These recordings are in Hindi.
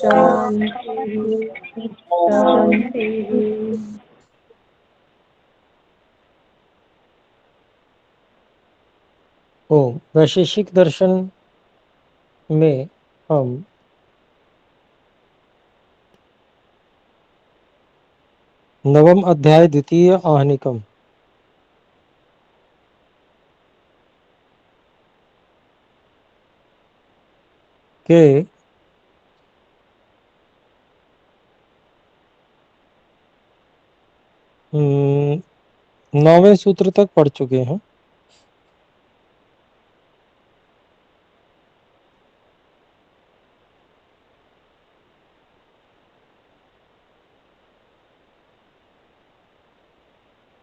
शांति शांति। वैशेषिक दर्शन में हम नवम अध्याय द्वितीय आहनिकम के 9वें सूत्र तक पढ़ चुके हैं।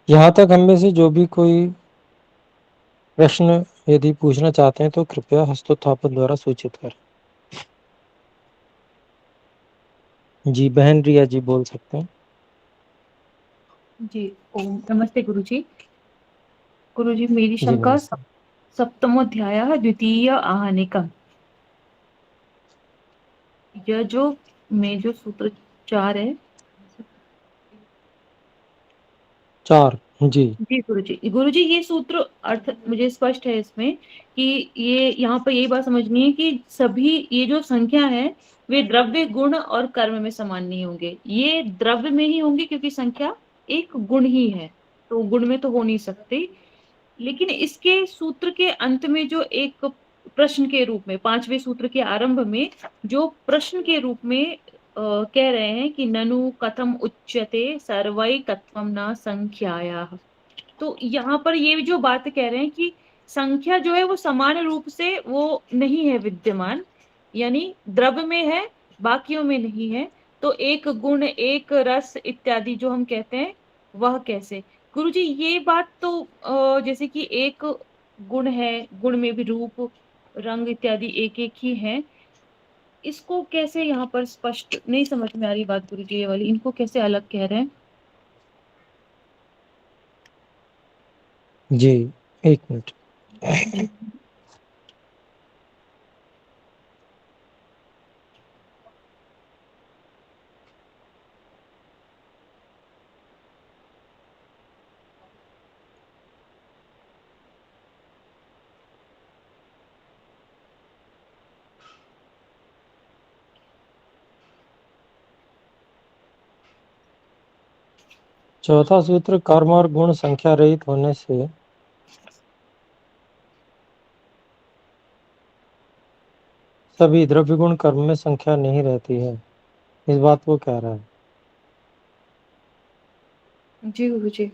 यहाँ तक हम में से जो भी कोई प्रश्न यदि पूछना चाहते हैं तो कृपया हस्तोत्थापन द्वारा सूचित करें। जी बहन रिया जी बोल सकते हैं। जी ओम नमस्ते गुरुजी। गुरुजी मेरी जी शंका नमस्ते। सप्तमोऽध्यायः द्वितीय आहनिकम्। यह जो सूत्र 4 है। 4 जी जी गुरुजी ये सूत्र अर्थ मुझे स्पष्ट है इसमें कि ये यहाँ पर यही बात समझनी है कि सभी ये जो संख्या है वे द्रव्य गुण और कर्म में समान नहीं होंगे। ये द्रव्य में ही होंगे क्योंकि संख्या एक गुण ही है, तो गुण में तो हो नहीं सकती। लेकिन इसके सूत्र के अंत में जो एक प्रश्न के रूप में 5वें सूत्र के आरंभ में जो प्रश्न के रूप में कह रहे हैं कि ननु कथम उच्यते सर्वैकत्वं न संख्यायाः। तो यहाँ पर ये जो बात कह रहे हैं कि संख्या जो है वो समान रूप से वो नहीं है विद्यमान, यानी द्रव्य में है बाकियों में नहीं है। तो एक गुण एक रस इत्यादि जो हम कहते हैं वह कैसे? गुरुजी ये बात तो जैसे कि एक गुण है, गुण में भी रूप रंग इत्यादि एक एक ही है। इसको कैसे यहाँ पर स्पष्ट नहीं समझ में आ रही बात गुरुजी, ये वाली इनको कैसे अलग कह रहे हैं? जी एक मिनट। जी चौथा सूत्र कर्म और गुण संख्या रहित होने से सभी द्रव्य गुण कर्म में संख्या नहीं रहती है, इस बात को कह रहा है। जी गुरुजी।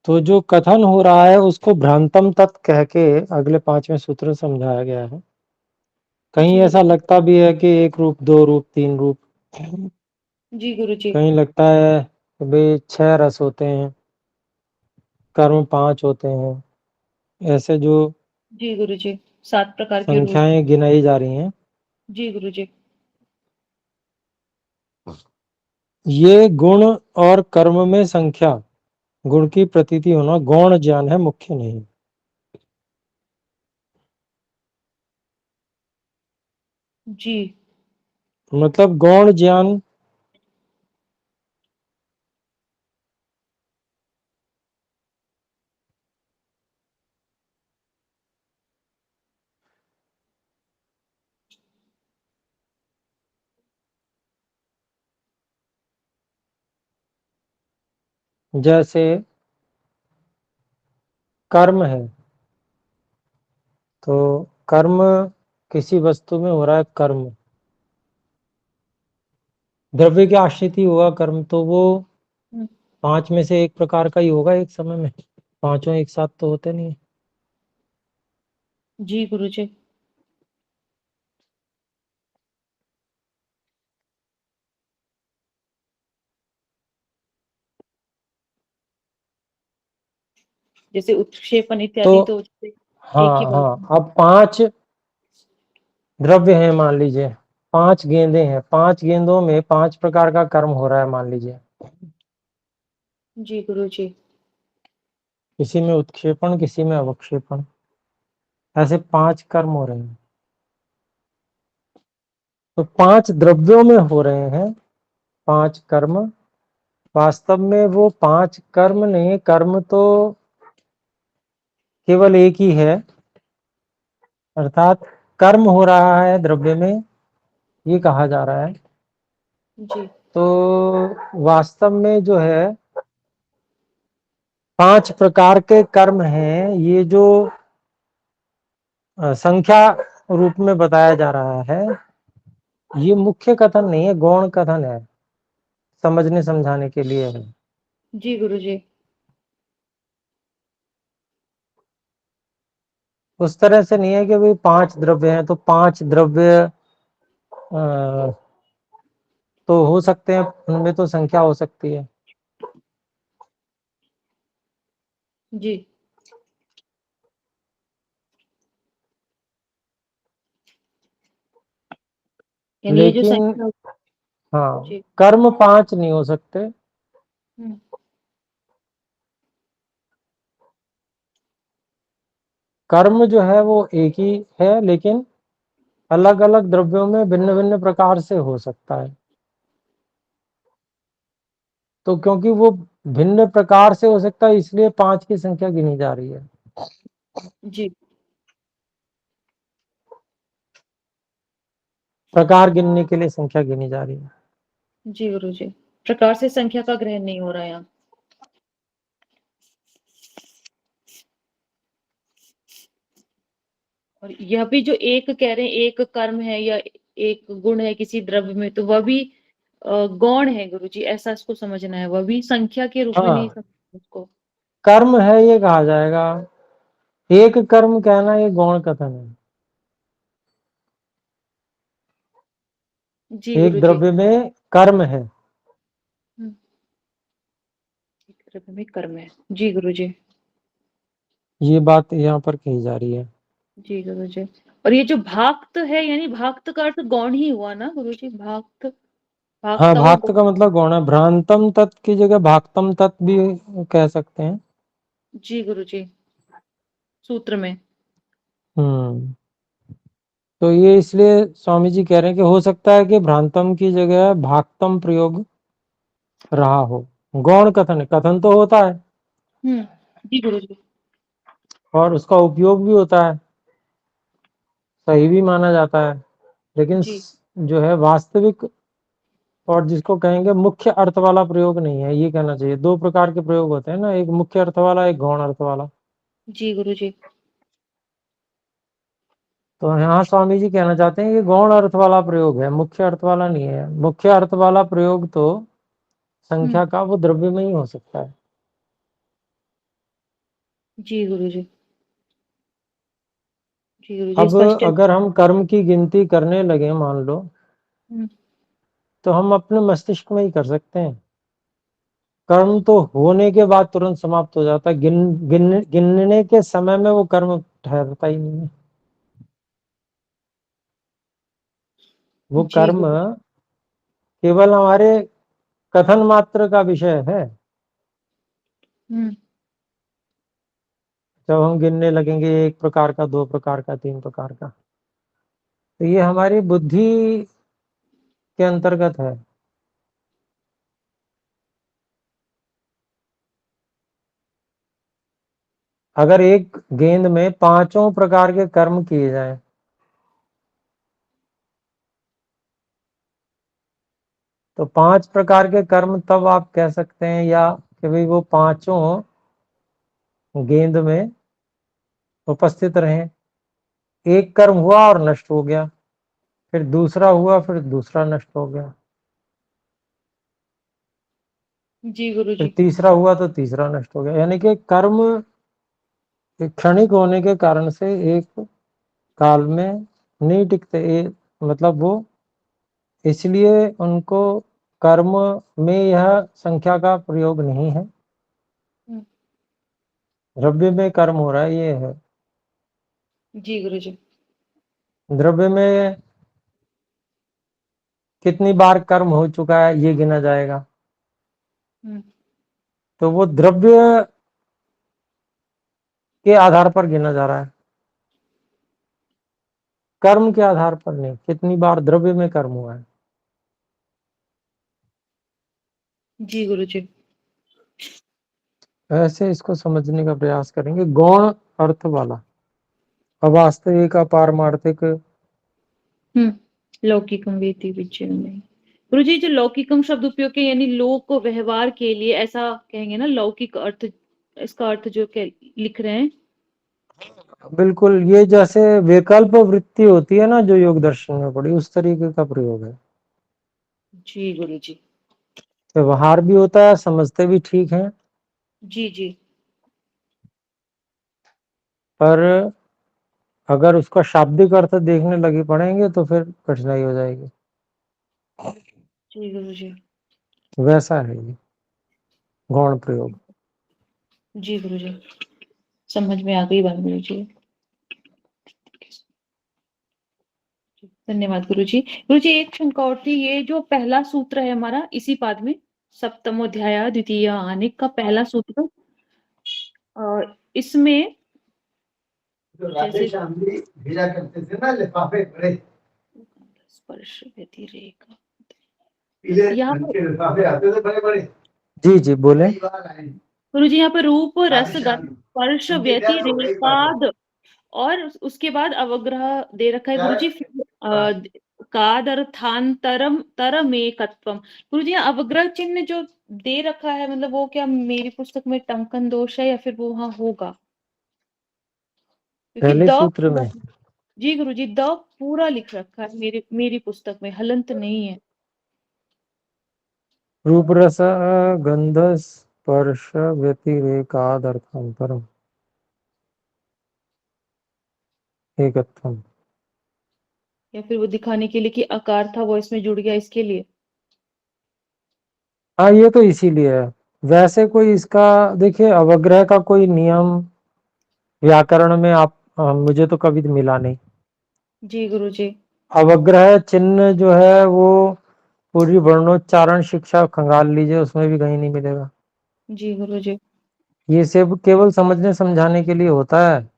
तो जो कथन हो रहा है उसको भ्रांतम तत् कह के अगले 5वें सूत्र में समझाया गया है। कहीं जी ऐसा लगता भी है कि एक रूप, दो रूप, तीन रूप, जी गुरुजी। कहीं लगता है कि भाई 6 रस होते हैं, कर्म 5 होते हैं, ऐसे जो जी गुरुजी 7 प्रकार के रूप। संख्याएं गिनाई जा रही हैं जी गुरुजी। ये गुण और कर्म में संख्या, गुण की प्रतीति होना गौण ज्ञान है, मुख्य नहीं। जी मतलब गौण ज्ञान जैसे कर्म है, तो कर्म किसी वस्तु में हो रहा है, कर्म द्रव्य की आश्रिति हुआ कर्म, तो वो हम्म, 5 में से एक प्रकार का ही होगा एक समय में, पांचों एक साथ तो होते नहीं। जी गुरुजी। जैसे उत्क्षेपण तो इत्यादि तो जैसे एक ही हाँ बल। हाँ, अब 5 द्रव्य हैं मान लीजिए, 5 गेंदें हैं, 5 गेंदों में 5 प्रकार का कर्म हो रहा है मान लीजिए। जी गुरु जी। किसी में उत्क्षेपण, किसी में अवक्षेपण, ऐसे 5 कर्म हो रहे हैं। तो 5 द्रव्यों में हो रहे हैं 5 कर्म। वास्तव में वो 5 कर्म नहीं, कर्म तो केवल एक ही है, अर्थात कर्म हो रहा है द्रव्य में, ये कहा जा रहा है। जी तो वास्तव में जो है 5 प्रकार के कर्म हैं, ये जो संख्या रूप में बताया जा रहा है, ये मुख्य कथन नहीं है, गौण कथन है, समझने समझाने के लिए है। जी गुरु जी। उस तरह से नहीं है कि भाई 5 द्रव्य हैं तो 5 द्रव्य अ, तो हो सकते हैं, उनमें तो संख्या हो सकती है। जी यानी ये जो लेकिन संख्या। हाँ, जी। कर्म 5 नहीं हो सकते। हम्म, कर्म जो है वो एक ही है, लेकिन अलग अलग द्रव्यों में भिन्न भिन्न प्रकार से हो सकता है। तो क्योंकि वो भिन्न प्रकार से हो सकता है, इसलिए 5 की संख्या गिनी जा रही है। जी प्रकार गिनने के लिए संख्या गिनी जा रही है। जी गुरु जी। प्रकार से संख्या का ग्रहण नहीं हो रहा है यहाँ। और यह भी जो एक कह रहे हैं एक कर्म है या एक गुण है किसी द्रव्य में, तो वह भी गौण है गुरु जी, ऐसा इसको समझना है, वह भी संख्या के रूप में नहीं हाँ, समझना उसको। कर्म है ये कहा जाएगा, एक कर्म कहना ये गौण कथन है। जी एक गुरु जी। द्रव्य में कर्म है। हम्म, एक द्रव्य में कर्म है। जी गुरु जी। ये बात यहाँ पर कही जा रही है। जी गुरु जी। और ये जो भाक्त है, यानी भाक्त का अर्थ गौण ही हुआ ना गुरु जी, भाक्त, हाँ, भागता हुआ भाक्त गौण। का मतलब गौण है, भ्रांतम तत् की जगह भाक्तम तत् भी कह सकते हैं। जी गुरु जी। सूत्र में। हम्म। तो ये इसलिए स्वामी जी कह रहे हैं कि हो सकता है कि भ्रांतम की जगह भाक्तम प्रयोग रहा हो। गौण कथन है, कथन तो होता है हम्म। जी गुरु जी। और उसका उपयोग भी होता है, सही भी माना जाता है, लेकिन जी जो है वास्तविक और जिसको कहेंगे मुख्य अर्थ वाला प्रयोग नहीं है, ये कहना चाहिए। 2 प्रकार के प्रयोग होते हैं ना, एक मुख्य अर्थ वाला, एक गौण अर्थ वाला। जी गुरु जी। तो यहाँ स्वामी जी कहना चाहते हैं कि गौण अर्थ वाला प्रयोग है, मुख्य अर्थ वाला नहीं है। मुख्य अर्थ वाला प्रयोग तो हम्म। संख्या का वो द्रव्य में ही हो सकता है। जी गुरु जी। जी गुरु जी, अब स्पष्ट है। अगर हम कर्म की गिनती करने लगे मान लो, हम्म, तो हम अपने मस्तिष्क में ही कर सकते हैं। कर्म तो होने के बाद तुरंत समाप्त हो जाता है, गिनने के समय में वो कर्म ठहरता ही नहीं है। वो जी कर्म गुरु। केवल हमारे कथन मात्र का विषय है। हम्म। जब हम गिनने लगेंगे 1 प्रकार का, 2 प्रकार का, 3 प्रकार का, तो ये हमारी बुद्धि के अंतर्गत है। अगर एक गेंद में 5 प्रकार के कर्म किए जाएं, तो 5 प्रकार के कर्म तब आप कह सकते हैं, या कि भाई वो 5 गेंद में उपस्थित रहे। एक कर्म हुआ और नष्ट हो गया, फिर दूसरा हुआ, फिर दूसरा नष्ट हो गया, जी गुरु फिर जी। तीसरा हुआ तो तीसरा नष्ट हो गया। यानी कि कर्म क्षणिक होने के कारण से एक काल में नहीं टिकते, मतलब वो इसलिए उनको कर्म में यह संख्या का प्रयोग नहीं है। हम्म, द्रव्य में कर्म हो रहा है, ये है। जी गुरुजी। द्रव्य में कितनी बार कर्म हो चुका है ये गिना जाएगा। तो वो द्रव्य के आधार पर गिना जा रहा है, कर्म के आधार पर नहीं, कितनी बार द्रव्य में कर्म हुआ है। जी गुरुजी। ऐसे इसको समझने का प्रयास करेंगे, गौण अर्थ वाला, अवास्तविक अपारमार्थिक। लौकिकम वेति विज्ञान। गुरुजी जो लौकिकम शब्द उपयोग के यानी लोक को व्यवहार के लिए ऐसा कहेंगे ना, लौकिक अर्थ, इसका अर्थ जो लिख रहे हैं। बिल्कुल, ये जैसे विकल्प वृत्ति होती है ना जो योग दर्शन में पड़ी, उस तरीके का प्रयोग है। जी गुरुजी। व्यवहार भी होता है, समझते भी ठीक है, जी जी। पर अगर उसका शाब्दिक अर्थ देखने लगे पड़ेंगे तो फिर कठिनाई हो जाएगी। जी गुरुजी। वैसा है ये गौण प्रयोग। जी गुरुजी, समझ में आ गई बात गुरुजी। धन्यवाद गुरुजी। गुरुजी एक शंका और थी, ये जो पहला सूत्र है हमारा इसी पाद में, सप्तमोध्याय द्वितीय आनेक का पहला सूत्र, इसमें जैसे भेजा करते थे ना लिफाफे बड़े, स्पर्श व्यतिरेक, पीले यहाँ रंग पर के लिफाफे आते थे बड़े बड़े। जी जी बोले। गुरुजी यहाँ पर रूप रस गंध राधेश्याम स्पर्श उनकी डेथ हो गई परसों। व्यतिरेकाद और उसके बाद अवग्रह दे रखा है क्या है? गुरुजी, काद अर्थांतरम तरमेकत्वम। गुरुजी यहाँ अवग्रह चिन्ह जो दे रखा है, मतलब वो क्या मेरी पुस्तक में टंकन दोष है या फिर वो वहां होगा? क्योंकि पहले द सूत्र में जी गुरुजी द पूरा लिख रखा है मेरी मेरी पुस्तक में, हलंत नहीं है। रूप रस गंध स्पर्श व्यतिरेकाद अर्थांतरम एकत्वम। या फिर वो दिखाने के लिए कि आकार था वो इसमें जुड़ गया इसके लिए। हाँ ये तो इसीलिए है। वैसे कोई इसका देखिए अवग्रह का कोई नियम व्याकरण में आप मुझे तो कभी मिला नहीं। जी गुरुजी। अवग्रह चिन्ह जो है वो पूरी वर्णोच्चारण शिक्षा खंगाल लीजिए, उसमें भी कहीं नहीं मिलेगा। जी गुरुजी। ये सब केवल समझने समझाने के लिए होता है,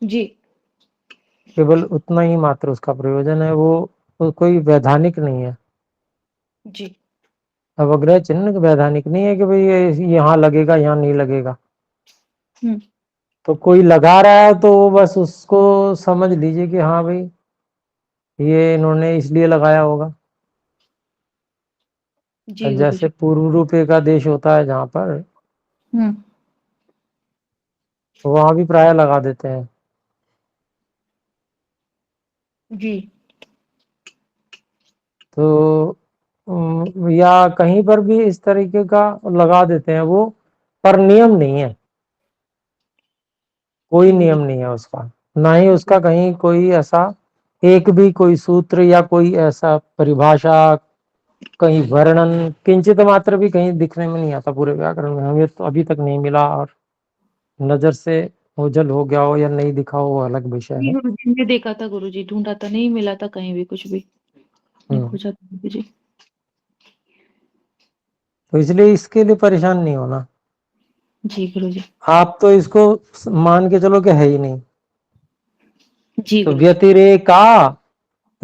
जी केवल उतना ही मात्र उसका प्रयोजन है, वो कोई वैधानिक नहीं है। जी। अवग्रह चिन्ह वैधानिक नहीं है कि भाई ये यहाँ लगेगा यहाँ नहीं लगेगा। हम्म। तो कोई लगा रहा है तो बस उसको समझ लीजिए कि हाँ भाई ये इन्होंने इसलिए लगाया होगा। जी जैसे गुरुजी। पूर्व रूप का देश होता है जहाँ पर, हम्म। वहां भी प्राय लगा देते हैं। जी तो या कहीं पर भी इस तरीके का लगा देते हैं वो, पर नियम नहीं है, कोई जी नियम गुरुजी। नहीं है उसका, ना ही जी उसका कहीं कोई ऐसा एक भी कोई सूत्र या कोई ऐसा परिभाषा, कहीं वर्णन किंचित मात्र भी कहीं दिखने में नहीं आता पूरे व्याकरण में, हमें तो अभी तक नहीं मिला। और नजर से ओझल हो गया हो या नहीं दिखा हो वो अलग विषय जी है। गुरुजी, ने देखा था गुरुजी, ढूंढा था, नहीं मिला था कहीं भी कुछ भी, नहीं हम्म। खोजा था गुरुजी। तो इसलिए इसके लिए परेशान नहीं होना। जी गुरुजी। आप तो इसको मान के चलो कि है ही नहीं। जी तो गुरुजी।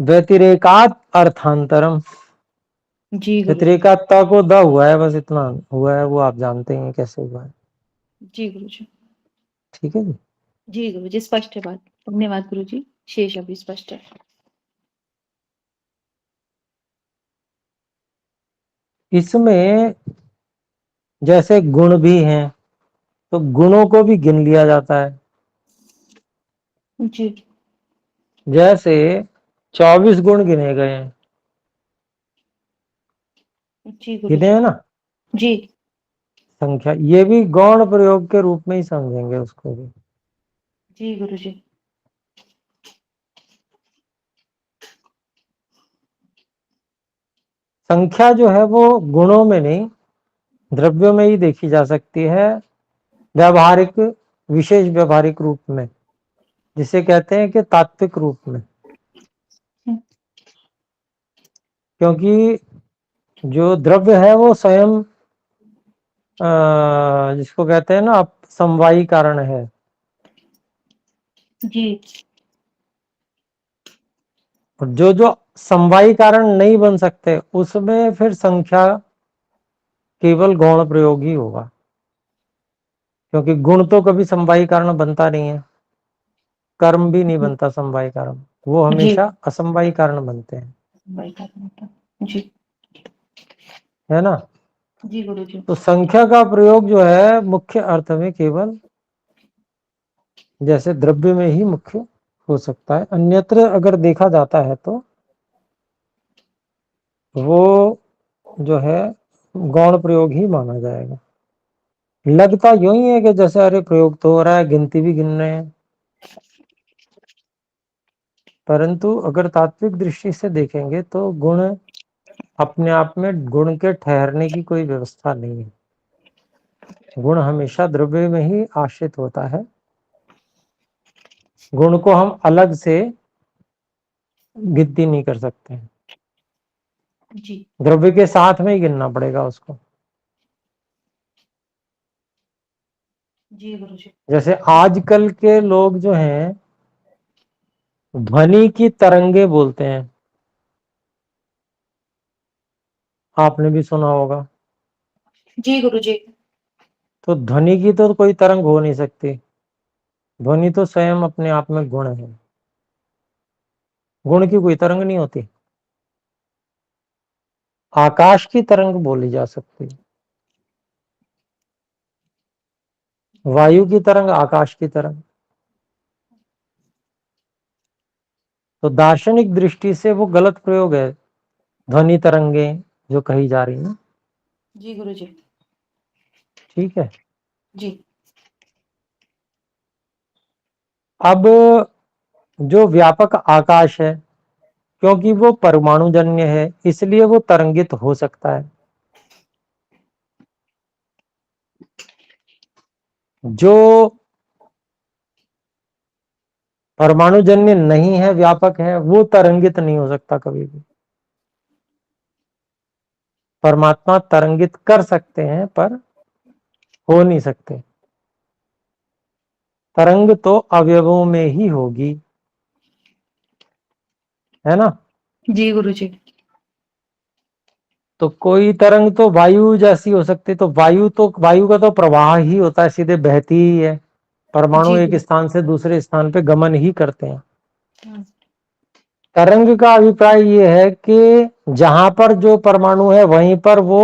व्यतिरेकात अर्थांतरम, जी गुरुजी। व्यतिरेकात्ता को द हुआ है, बस इतना हुआ है, वो आप जानते हैं कैसे हुआ है। जी गुरुजी। ठीक है जी। जी गुरुजी, स्पष्ट है बात। धन्यवाद गुरुजी, शेष अभी स्पष्ट है। इसमें जैसे गुण भी हैं तो गुणों को भी गिन लिया जाता है। जी। जैसे 24 गुण गिने गए हैं, जी गिने गुरुजी। हैं ना, जी। संख्या, ये भी गौण प्रयोग के रूप में ही समझेंगे उसको भी। जी गुरुजी। संख्या जो है वो गुणों में नहीं, द्रव्यों में ही देखी जा सकती है, व्यावहारिक विशेष व्यवहारिक रूप में, जिसे कहते हैं कि तात्विक रूप में। क्योंकि जो द्रव्य है वो स्वयं जिसको कहते हैं ना समवायी कारण है। जी और जो जो समवायी कारण नहीं बन सकते उसमें फिर संख्या केवल गौण प्रयोग ही होगा, क्योंकि गुण तो कभी समवायी कारण बनता नहीं है, कर्म भी नहीं बनता समवायी कारण, वो जी हमेशा असमवायी कारण बनते हैं, जी है ना। जी गुरु जी। तो संख्या का प्रयोग जो है मुख्य अर्थ में केवल जैसे द्रव्य में ही मुख्य हो सकता है, अन्यत्र अगर देखा जाता है तो वो जो है गौण प्रयोग ही माना जाएगा। लगता यूं ही है कि जैसे अरे प्रयोग तो हो रहा है, गिनती भी गिन रहे हैं, परंतु अगर तात्विक दृष्टि से देखेंगे तो गुण अपने आप में गुण के ठहरने की कोई व्यवस्था नहीं है। गुण हमेशा द्रव्य में ही आश्रित होता है। गुण को हम अलग से गिनती नहीं कर सकते हैं, जी द्रव्य के साथ में ही गिनना पड़ेगा उसको। जी गुरु जी। जैसे आजकल के लोग जो हैं ध्वनि की तरंगे बोलते हैं, आपने भी सुना होगा। जी गुरु जी। तो ध्वनि की तो कोई तरंग हो नहीं सकती, ध्वनि तो स्वयं अपने आप में गुण है, गुण की कोई तरंग नहीं होती। आकाश की तरंग बोली जा सकती है, वायु की तरंग, आकाश की तरंग। तो दार्शनिक दृष्टि से वो गलत प्रयोग है, ध्वनि तरंगे जो कही जा रही है। जी गुरु जी। ठीक है। जी अब जो व्यापक आकाश है, क्योंकि वो परमाणु जन्य है इसलिए वो तरंगित हो सकता है। जो परमाणु जन्य नहीं है, व्यापक है, वो तरंगित नहीं हो सकता कभी भी। परमात्मा तरंगित कर सकते हैं पर हो नहीं सकते। तरंग तो अवयवों में ही होगी, है ना। जी गुरु जी। तो कोई तरंग तो वायु जैसी हो सकती, तो वायु का तो प्रवाह ही होता है, सीधे बहती ही है। परमाणु जी एक गुरु। स्थान से दूसरे स्थान पे गमन ही करते हैं। हाँ, तरंग का अभिप्राय ये है कि जहां पर जो परमाणु है वहीं पर वो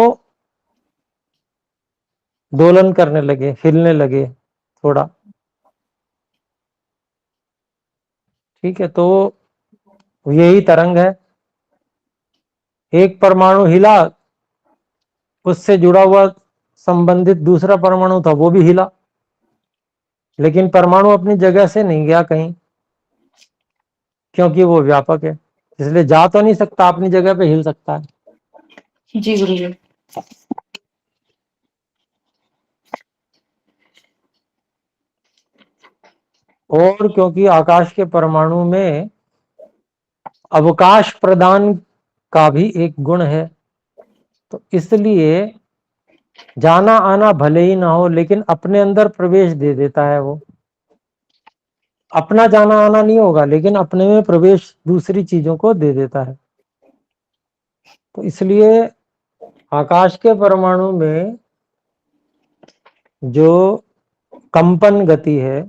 दोलन करने लगे, हिलने लगे थोड़ा। ठीक है, तो यही तरंग है। एक परमाणु हिला, उससे जुड़ा हुआ संबंधित दूसरा परमाणु था वो भी हिला, लेकिन परमाणु अपनी जगह से नहीं गया कहीं, क्योंकि वो व्यापक है, इसलिए जा तो नहीं सकता, अपनी जगह पे हिल सकता है। जी गुरु जी। और क्योंकि आकाश के परमाणु में अवकाश प्रदान का भी एक गुण है, तो इसलिए जाना आना भले ही ना हो लेकिन अपने अंदर प्रवेश दे देता है वो। अपना जाना आना नहीं होगा लेकिन अपने में प्रवेश दूसरी चीजों को दे देता है। तो इसलिए आकाश के परमाणु में जो कंपन गति है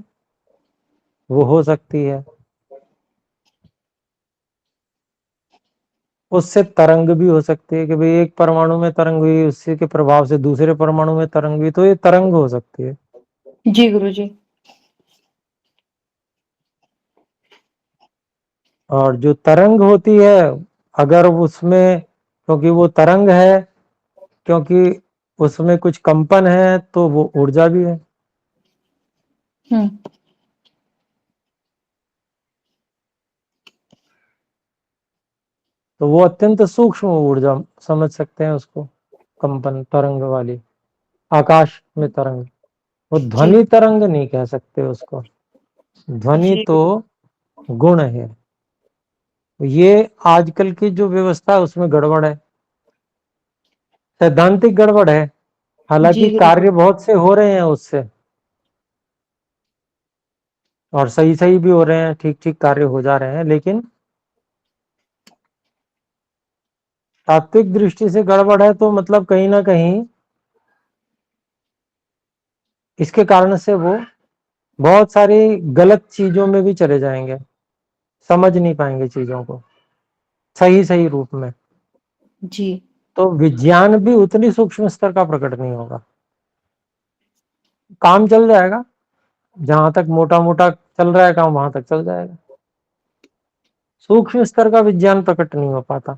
वो हो सकती है, उससे तरंग भी हो सकती है कि भाई एक परमाणु में तरंग हुई, उसी के प्रभाव से दूसरे परमाणु में तरंग हुई, तो ये तरंग हो सकती है। जी गुरु जी। और जो तरंग होती है, अगर उसमें, क्योंकि वो तरंग है, क्योंकि उसमें कुछ कंपन है, तो वो ऊर्जा भी है। हम्म। तो वो अत्यंत सूक्ष्म ऊर्जा समझ सकते हैं उसको, कंपन तरंग वाली, आकाश में तरंग वो जी ध्वनि तरंग नहीं कह सकते उसको, ध्वनि जी तो गुण है। ये आजकल की जो व्यवस्था है उसमें गड़बड़ है, सैद्धांतिक गड़बड़ है। जी हालांकि गुरुजी। कार्य बहुत से हो रहे हैं उससे, और सही सही भी हो रहे हैं, ठीक ठीक कार्य हो जा रहे हैं, लेकिन तात्विक दृष्टि से गड़बड़ है तो मतलब कहीं ना कहीं इसके कारण से वो बहुत सारी गलत चीजों में भी चले जाएंगे, समझ नहीं पाएंगे चीजों को सही सही रूप में। जी तो विज्ञान भी उतनी सूक्ष्म स्तर का प्रकट नहीं होगा। काम चल जाएगा, जहां तक मोटा मोटा चल रहा है काम वहां तक चल जाएगा, सूक्ष्म स्तर का विज्ञान प्रकट नहीं हो पाता।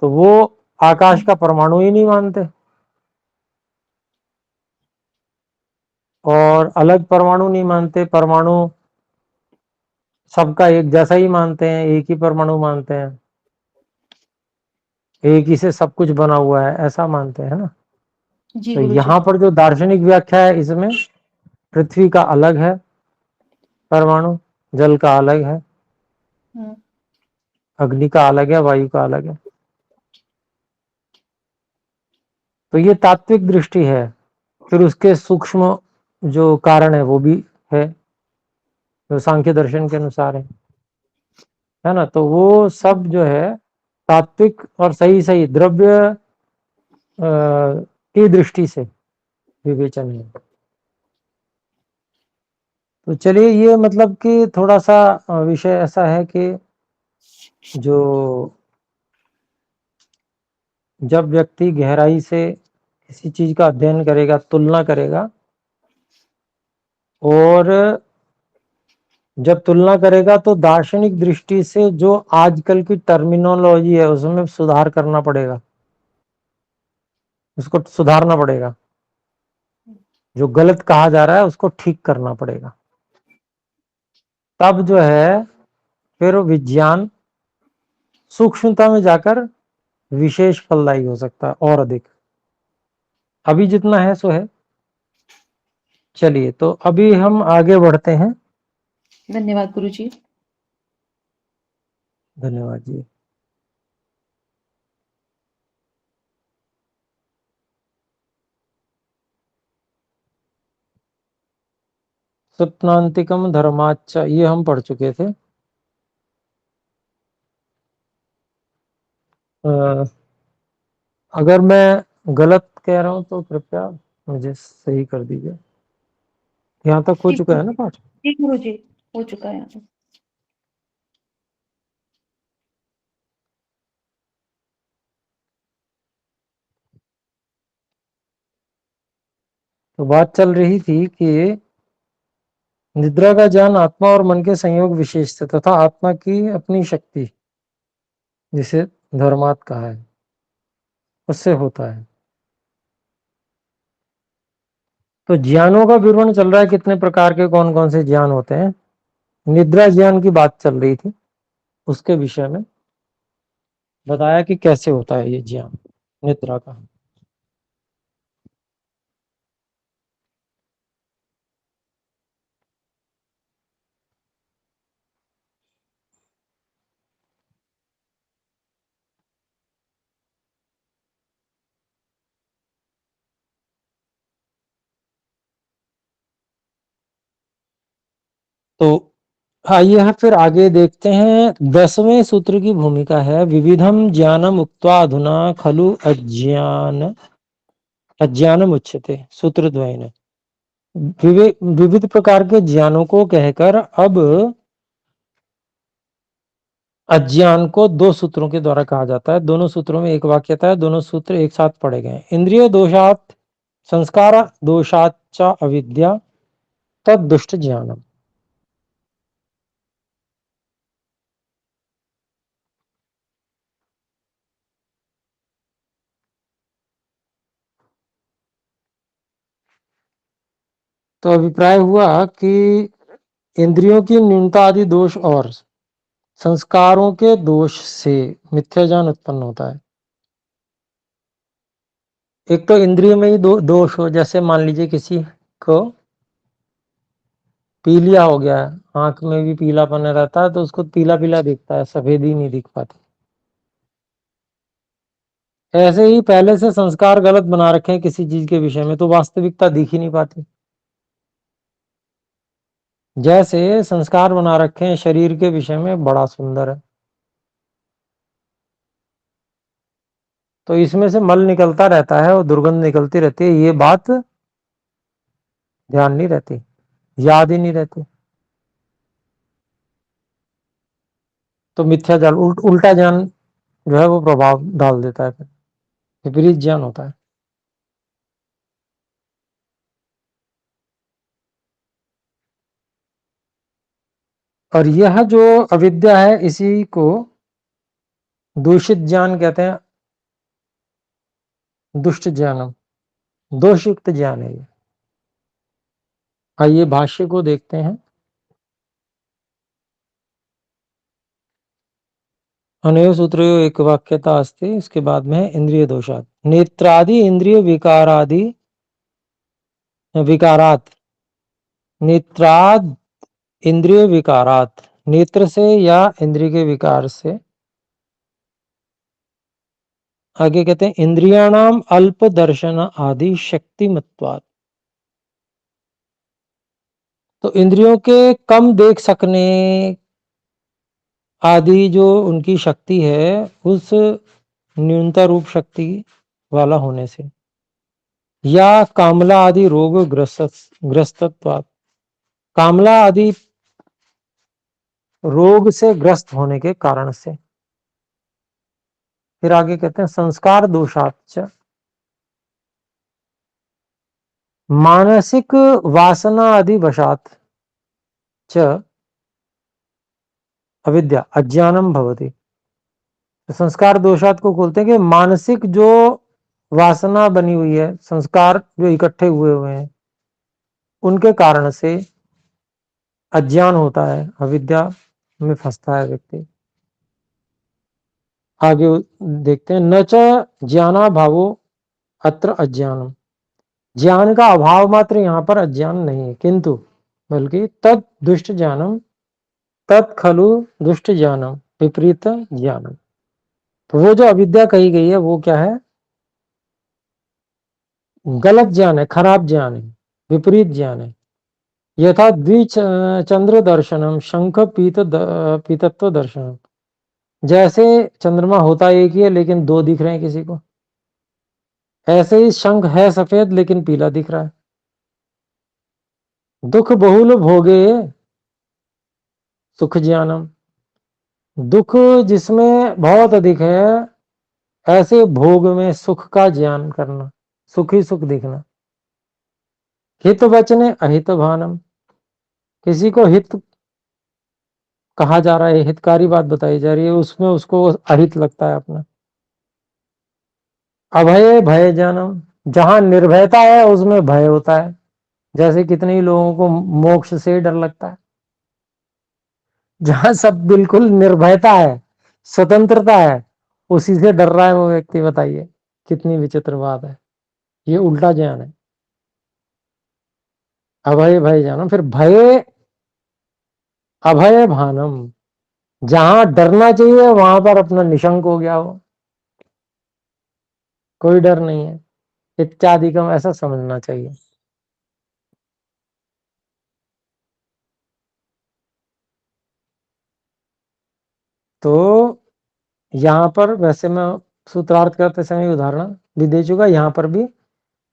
तो वो आकाश का परमाणु ही नहीं मानते, और अलग परमाणु नहीं मानते, परमाणु सबका एक जैसा ही मानते हैं, एक ही परमाणु मानते हैं, एक ही से सब कुछ बना हुआ है ऐसा मानते हैं ना। जी तो गुरुजी। यहाँ पर जो दार्शनिक व्याख्या है इसमें पृथ्वी का अलग है परमाणु, जल का अलग है, हम्म, अग्नि का अलग है, वायु का अलग है। तो ये तात्विक दृष्टि है। फिर उसके सूक्ष्म जो कारण है वो भी है, जो सांख्य दर्शन के अनुसार है ना। तो वो सब जो है तात्विक और सही सही द्रव्य की दृष्टि से विवेचन है। तो चलिए, ये मतलब कि थोड़ा सा विषय ऐसा है कि जो जब व्यक्ति गहराई से किसी चीज का अध्ययन करेगा, तुलना करेगा, और जब तुलना करेगा तो दार्शनिक दृष्टि से जो आजकल की टर्मिनोलॉजी है उसमें सुधार करना पड़ेगा, उसको सुधारना पड़ेगा, जो गलत कहा जा रहा है उसको ठीक करना पड़ेगा। तब जो है फिर विज्ञान सूक्ष्मता में जाकर विशेष फलदायी हो सकता है और अधिक। अभी जितना है सो है। चलिए, तो अभी हम आगे बढ़ते हैं। धन्यवाद गुरुजी। धन्यवाद जी। स्वप्नांतिकम धर्माच्च ये हम पढ़ चुके थे। अगर मैं गलत कह रहा हूं तो कृपया मुझे सही कर दीजिए। यहाँ तक हो जी चुका है ना पाठ? जी गुरुजी, हो चुका है यहाँ पे। तो बात चल रही थी कि निद्रा का ज्ञान आत्मा और मन के संयोग विशेष से तथा आत्मा की अपनी शक्ति, जिसे धर्मात् कहा है, उससे होता है। तो ज्ञानों का विवरण चल रहा है, कितने प्रकार के कौन कौन से ज्ञान होते हैं। निद्रा ज्ञान की बात चल रही थी, उसके विषय में बताया कि कैसे होता है ये ज्ञान निद्रा का। तो आइए फिर आगे देखते हैं। 10वें सूत्र की भूमिका है विविधम ज्ञानम उक्त्वा अधुना खलु अज्ञानम उच्यते। सूत्र द्वयन, विविध प्रकार के ज्ञानों को कहकर अब अज्ञान को दो सूत्रों के द्वारा कहा जाता है। दोनों सूत्रों में एक वाक्यता है, दोनों सूत्र एक साथ पढ़े गए। इंद्रिय दोषात संस्कार दोषाच्च अविद्या तद दुष्ट ज्ञानम। तो अभिप्राय हुआ कि इंद्रियों की न्यूनता आदि दोष और संस्कारों के दोष से मिथ्या ज्ञान उत्पन्न होता है। एक तो इंद्रिय में ही दोष हो, जैसे मान लीजिए किसी को पीलिया हो गया है, आंख में भी पीलापन रहता है तो उसको पीला पीला दिखता है, सफेदी नहीं दिख पाती। ऐसे ही पहले से संस्कार गलत बना रखे हैं किसी चीज के विषय में, तो वास्तविकता दिख ही नहीं पाती। जैसे संस्कार बना रखे हैं शरीर के विषय में बड़ा सुंदर है, तो इसमें से मल निकलता रहता है और दुर्गंध निकलती रहती है, ये बात ध्यान नहीं रहती, याद ही नहीं रहती। तो मिथ्या ज्ञान, उल्टा ज्ञान जो है वो प्रभाव डाल देता है, फिर विपरीत ज्ञान होता है। और यह जो अविद्या है इसी को दूषित ज्ञान कहते हैं, दुष्ट ज्ञानम, दोषयुक्त ज्ञान है ये। आइए भाष्य को देखते हैं। अनयो सूत्रो एक वाक्यता अस्ति, इसके बाद में इंद्रिय दोषात, नेत्रादि इंद्रिय विकारादि विकारात, नेत्राद इंद्रिय विकारात, नेत्र से या इंद्रिय के विकार से। आगे कहते हैं इंद्रियाणाम अल्प दर्शन आदि शक्तिमत्वात्, तो इंद्रियों के कम देख सकने आदि जो उनकी शक्ति है उस न्यूनता रूप शक्ति वाला होने से, या कामला आदि रोग ग्रस्तत्वात्, कामला आदि रोग से ग्रस्त होने के कारण से। फिर आगे कहते हैं संस्कार दोषाच्च, मानसिक वासना आदि वशात च अविद्या अज्ञानम भवति। तो संस्कार दोषात को बोलते हैं कि मानसिक जो वासना बनी हुई है, संस्कार जो इकट्ठे हुए हैं, उनके कारण से अज्ञान होता है, अविद्या में फंसता है व्यक्ति। आगे देखते हैं न च ज्ञाना भावो अत्र अज्ञानम, ज्ञान का अभाव मात्र यहाँ पर अज्ञान नहीं है, किंतु बल्कि तत् दुष्ट ज्ञानम, तत् खलु दुष्ट ज्ञानम विपरीत ज्ञानम। तो वो जो अविद्या कही गई है वो क्या है? गलत ज्ञान है, खराब ज्ञान है, विपरीत ज्ञान है। यथा द्विचंद्र दर्शनम शंख पीतत्व दर्शनम, जैसे चंद्रमा होता एक ही है लेकिन दो दिख रहे हैं किसी को, ऐसे ही शंख है सफेद लेकिन पीला दिख रहा है। दुख बहुल भोगे सुख ज्ञानम, दुख जिसमें बहुत अधिक है ऐसे भोग में सुख का ज्ञान करना, सुख ही सुख दिखना। हित वचने अहित भानम, किसी को हित कहा जा रहा है, हितकारी बात बताई जा रही है, उसमें उसको अहित लगता है अपना। अभय भय जानम, जहां निर्भयता है उसमें भय होता है, जैसे कितने ही लोगों को मोक्ष से डर लगता है। जहां सब बिल्कुल निर्भयता है, स्वतंत्रता है, उसी से डर रहा है वो व्यक्ति। बताइए कितनी विचित्र बात है, ये उल्टा ज्ञान है। अभय भय जानम, फिर भय अभय भानम, जहां डरना चाहिए वहां पर अपना निशंक हो गया हो, कोई डर नहीं है इत्यादि का ऐसा समझना चाहिए। तो यहां पर वैसे मैं सूत्रार्थ करते समय उदाहरण भी दे चुका, यहां पर भी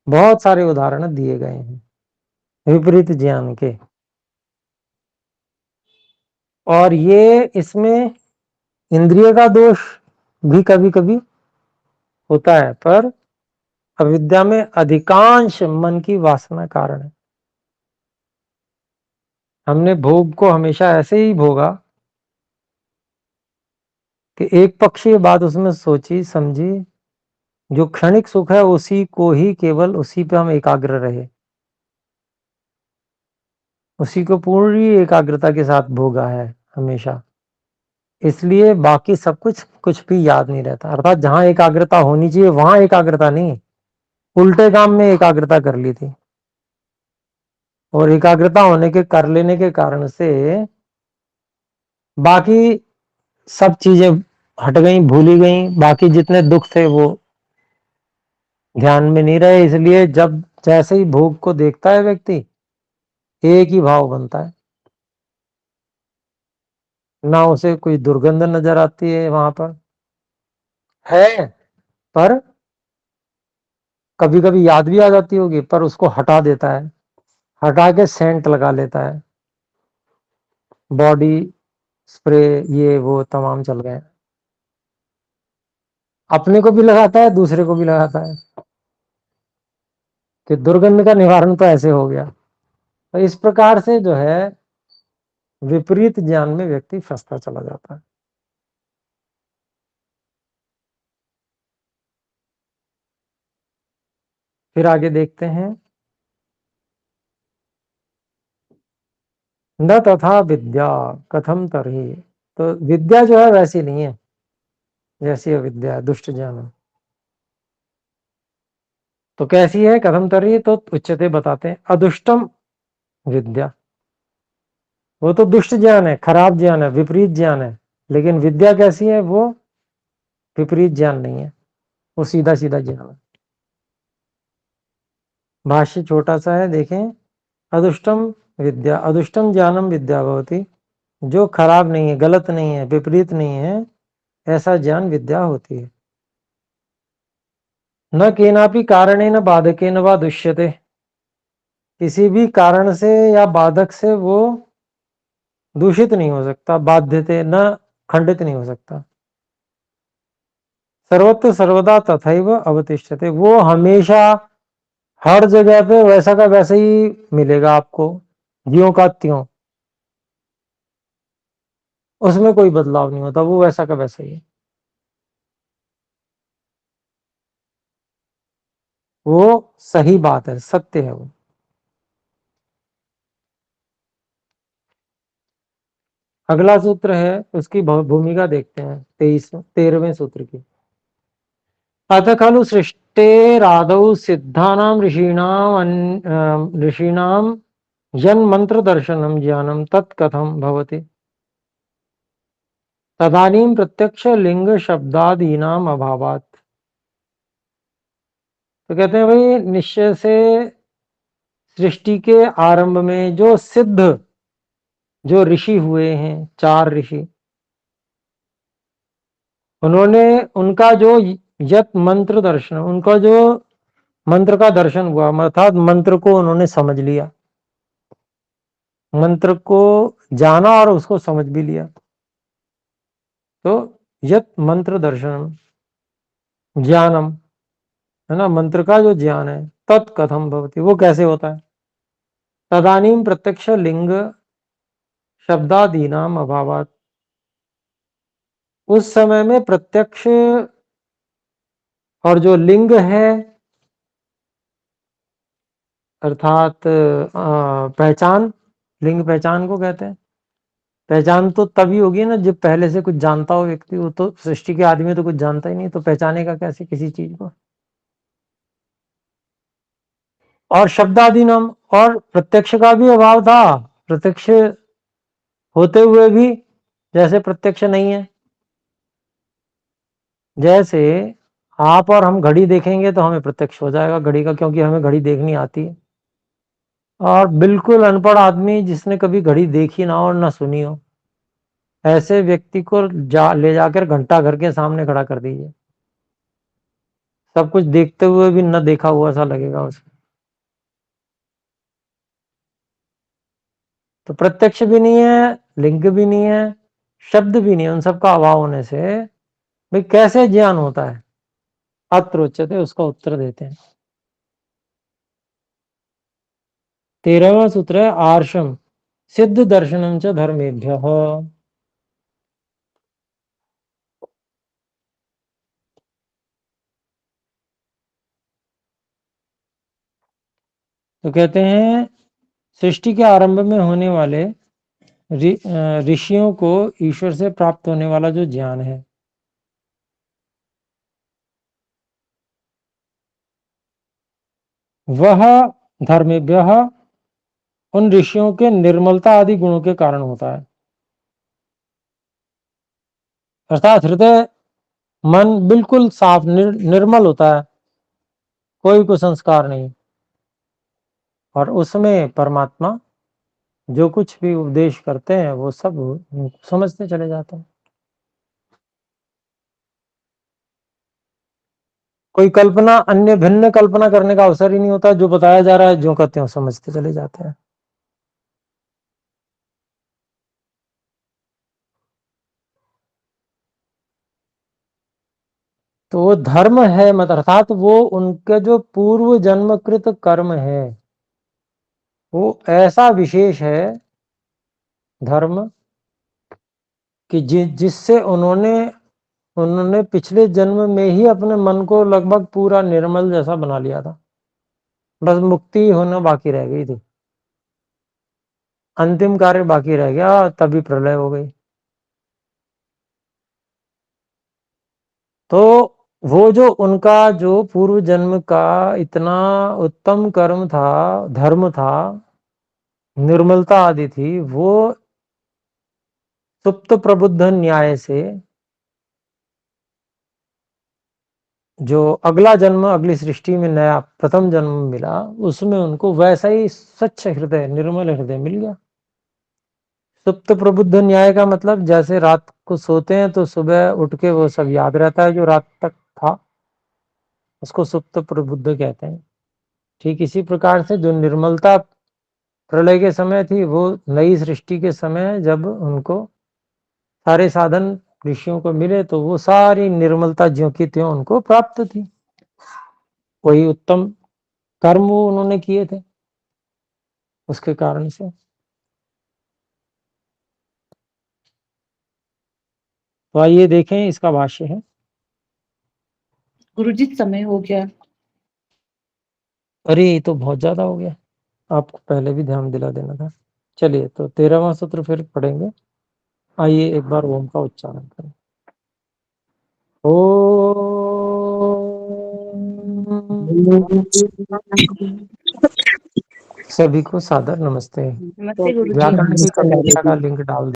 बहुत सारे उदाहरण दिए गए हैं विपरीत ज्ञान के। और ये इसमें इंद्रिय का दोष भी कभी कभी होता है, पर अविद्या में अधिकांश मन की वासना कारण है। हमने भोग को हमेशा ऐसे ही भोगा कि एक पक्षीय बात उसमें सोची समझी, जो क्षणिक सुख है उसी को ही, केवल उसी पे हम एकाग्र रहे, उसी को पूरी एकाग्रता के साथ भोगा है हमेशा, इसलिए बाकी सब कुछ कुछ भी याद नहीं रहता। अर्थात जहां एकाग्रता होनी चाहिए वहां एकाग्रता नहीं, उल्टे काम में एकाग्रता कर ली थी, और एकाग्रता होने के कर लेने के कारण से बाकी सब चीजें हट गई, भूली गई, बाकी जितने दुख थे वो ध्यान में नहीं रहे। इसलिए जब जैसे ही भोग को देखता है व्यक्ति, एक ही भाव बनता है, ना उसे कोई दुर्गंध नजर आती है वहां पर है, पर कभी कभी याद भी आ जाती होगी, पर उसको हटा देता है, हटा के सेंट लगा लेता है, बॉडी स्प्रे ये वो तमाम चल गए, अपने को भी लगाता है, दूसरे को भी लगाता है, कि दुर्गंध का निवारण तो ऐसे हो गया। तो इस प्रकार से जो है विपरीत ज्ञान में व्यक्ति फंसता चला जाता है। फिर आगे देखते हैं, न तथा विद्या कथम तरही। तो विद्या जो है वैसी नहीं है जैसी अविद्या है, दुष्ट ज्ञान है। तो कैसी है कथम तरही, तो उच्चते बताते हैं, अदुष्टम विद्या। वो तो दुष्ट ज्ञान है, खराब ज्ञान है, विपरीत ज्ञान है, लेकिन विद्या कैसी है, वो विपरीत ज्ञान नहीं है, वो सीधा सीधा ज्ञान है। भाष्य छोटा सा है, देखें, अदुष्टम विद्या, अदुष्टम ज्ञानम विद्या भवति, जो खराब नहीं है, गलत नहीं है, विपरीत नहीं है, ऐसा ज्ञान विद्या होती है। न केनापि कारणेन बाधकेन वा दुष्यते, किसी भी कारण से या बाधक से वो दूषित नहीं हो सकता, बाध्यते न खंडित नहीं हो सकता। सर्वत्र सर्वदा तथैव अवतिष्ठते, वो हमेशा हर जगह पे वैसा का वैसा ही मिलेगा आपको, ज्यों का त्यों, उसमें कोई बदलाव नहीं होता, वो वैसा का वैसा ही है। वो सही बात है, सत्य है वो। अगला सूत्र है, उसकी भूमिका देखते हैं, 13वें सूत्र की। अथ खलु सृष्टेरादौ सिद्धानां ऋषीणां यन्मंत्र दर्शनम ज्ञानम तत्कथम भवति, तदानीं प्रत्यक्ष लिंग शब्दादीनाम अभावात्। तो कहते हैं भाई, निश्चय से सृष्टि के आरंभ में जो सिद्ध, जो ऋषि हुए हैं, 4 ऋषि, उन्होंने उनका जो यत मंत्र दर्शन, उनका जो मंत्र का दर्शन हुआ, अर्थात मंत्र को उन्होंने समझ लिया, मंत्र को जाना और उसको समझ भी लिया। तो यत मंत्र दर्शनम ज्ञानम, है ना, मंत्र का जो ज्ञान है, तत्कथम भवति, वो कैसे होता है, तदानीम प्रत्यक्ष लिंग शब्दादीनाम अभावात, उस समय में प्रत्यक्ष और जो लिंग है, अर्थात पहचान, लिंग पहचान को कहते हैं। पहचान तो तभी होगी ना जब पहले से कुछ जानता हो व्यक्ति, वो तो सृष्टि के आदमी तो कुछ जानता ही नहीं, तो पहचानेगा कैसे किसी चीज को। और शब्दादि नाम, और प्रत्यक्ष का भी अभाव था, प्रत्यक्ष होते हुए भी जैसे प्रत्यक्ष नहीं है। जैसे आप और हम घड़ी देखेंगे तो हमें प्रत्यक्ष हो जाएगा घड़ी का, क्योंकि हमें घड़ी देखनी आती है। और बिल्कुल अनपढ़ आदमी जिसने कभी घड़ी देखी ना हो और ना सुनी हो, ऐसे व्यक्ति को ले जाकर घंटा घर के सामने खड़ा कर दीजिए, सब कुछ देखते हुए भी न देखा हुआ सा लगेगा उसे। तो प्रत्यक्ष भी नहीं है, लिंग भी नहीं है, शब्द भी नहीं है, उन सबका अभाव होने से भाई कैसे ज्ञान होता है। अत्र उच्यते, उसका उत्तर देते हैं। 13वां सूत्र है, आर्षम सिद्ध दर्शनम च धर्मेभ्यः। तो कहते हैं, सृष्टि के आरंभ में होने वाले ऋषियों को ईश्वर से प्राप्त होने वाला जो ज्ञान है, वह धर्मेभ्यः उन ऋषियों के निर्मलता आदि गुणों के कारण होता है। अर्थात हृदय मन बिल्कुल साफ निर्मल होता है, कोई कुसंस्कार नहीं, और उसमें परमात्मा जो कुछ भी उपदेश करते हैं वो सब समझते चले जाते हैं। कोई कल्पना, अन्य भिन्न कल्पना करने का अवसर ही नहीं होता, जो बताया जा रहा है जो कहते हैं समझते चले जाते हैं। तो वो धर्म है, मत अर्थात वो उनके जो पूर्व जन्मकृत कर्म है वो ऐसा विशेष है धर्म कि जिससे उन्होंने पिछले जन्म में ही अपने मन को लगभग पूरा निर्मल जैसा बना लिया था, बस मुक्ति होना बाकी रह गई थी, अंतिम कार्य बाकी रह गया, तभी प्रलय हो गई। तो वो जो उनका जो पूर्व जन्म का इतना उत्तम कर्म था, धर्म था, निर्मलता आदि थी, वो सुप्त प्रबुद्ध न्याय से जो अगला जन्म, अगली सृष्टि में नया प्रथम जन्म मिला, उसमें उनको वैसा ही स्वच्छ हृदय, निर्मल हृदय मिल गया। सुप्त प्रबुद्ध न्याय का मतलब जैसे रात को सोते हैं तो सुबह उठ के वो सब याद रहता है जो रात तक था, उसको सुप्त प्रबुद्ध कहते हैं। ठीक इसी प्रकार से जो निर्मलता प्रलय के समय थी, वो नई सृष्टि के समय जब उनको सारे साधन ऋषियों को मिले तो वो सारी निर्मलता ज्यों की त्यों उनको प्राप्त थी। वही उत्तम कर्म वो उन्होंने किए थे उसके कारण से। तो आइए देखें, इसका भाष्य है। गुरुजी समय हो गया। अरे ये तो बहुत ज्यादा हो गया, आपको पहले भी ध्यान दिला देना था। चलिए तो 13वां सूत्र फिर पढ़ेंगे। आइए एक बार ओम का उच्चारण करें। ओ सभी को सादर नमस्ते। नमस्ते गुरुजी। व्याकरण की कक्षा का लिंक डाल